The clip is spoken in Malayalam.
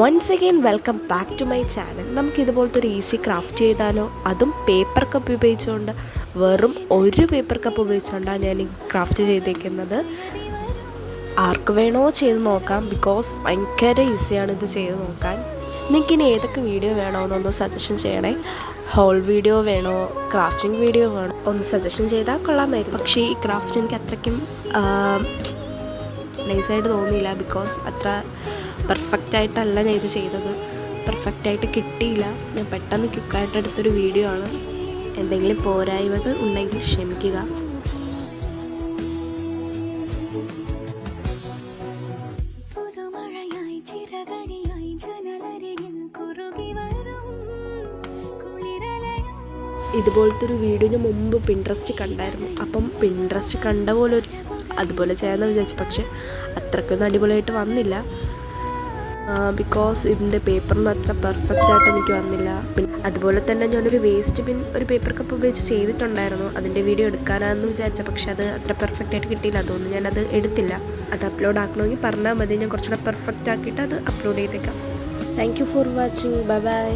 Once again welcome back to my channel. നമുക്ക് ഇതുപോലത്തെ ഒരു ഈസി ക്രാഫ്റ്റ് ചെയ്താലോ? അതും പേപ്പർ കപ്പ് ഉപയോഗിച്ചുകൊണ്ട്, വെറും ഒരു പേപ്പർ കപ്പ് ഉപയോഗിച്ചുകൊണ്ടാണ് ഞാൻ ഈ ക്രാഫ്റ്റ് ചെയ്തേക്കുന്നത്. ആർക്ക് വേണോ ചെയ്ത് നോക്കാം, ബിക്കോസ് ഭയങ്കര ഈസിയാണ് ഇത് ചെയ്ത് നോക്കാൻ. നിങ്ങൾക്കിനി ഏതൊക്കെ വീഡിയോ വേണോ എന്നൊന്ന് സജഷൻ ചെയ്യണേ. ഹോൾ വീഡിയോ വേണോ, ക്രാഫ്റ്റിംഗ് വീഡിയോ വേണോ ഒന്ന് സജഷൻ ചെയ്താൽ കൊള്ളാമായിരുന്നു. പക്ഷേ ഈ ക്രാഫ്റ്റ് എനിക്ക് അത്രയ്ക്കും നൈസായിട്ട് തോന്നിയില്ല, ബിക്കോസ് അത്ര പെർഫെക്റ്റായിട്ടല്ല ഞാൻ ഇത് ചെയ്തത്. പെർഫെക്റ്റായിട്ട് കിട്ടിയില്ല. ഞാൻ പെട്ടെന്ന് ക്വിക്കായിട്ട് എടുത്തൊരു വീഡിയോ ആണ്. എന്തെങ്കിലും പോരായ്മകൾ ഉണ്ടെങ്കിൽ ക്ഷമിക്കുക. ഇതുപോലത്തെ ഒരു വീഡിയോ ഞാൻ മുമ്പ് പിൻട്രസ്റ്റ് കണ്ടായിരുന്നു. അപ്പം പിൻട്രസ്റ്റ് കണ്ട പോലെ അതുപോലെ ചെയ്യാമെന്ന് വിചാരിച്ചു. പക്ഷേ അത്രയ്ക്കൊന്നും അടിപൊളിയായിട്ട് വന്നില്ല, ബിക്കോസ് ഇതിൻ്റെ പേപ്പറൊന്നും അത്ര പെർഫെക്റ്റായിട്ട് എനിക്ക് വന്നില്ല. അതുപോലെ തന്നെ ഞാനൊരു വേസ്റ്റ് ബിൻ ഒരു പേപ്പർ കപ്പ് ഉപയോഗിച്ച് ചെയ്തിട്ടുണ്ടായിരുന്നു. അതിൻ്റെ വീഡിയോ എടുക്കാനാണെന്ന് വിചാരിച്ച, പക്ഷെ അത് അത്ര പെർഫെക്റ്റായിട്ട് കിട്ടിയില്ല. അതുകൊണ്ട് ഞാനത് എടുത്തില്ല. അത് അപ്ലോഡ് ആക്കണമെങ്കിൽ പറഞ്ഞാൽ മതി, ഞാൻ കുറച്ചുകൂടെ പെർഫെക്റ്റ് ആക്കിയിട്ട് അത് അപ്ലോഡ് ചെയ്തേക്കാം. Thank you for watching. Bye bye.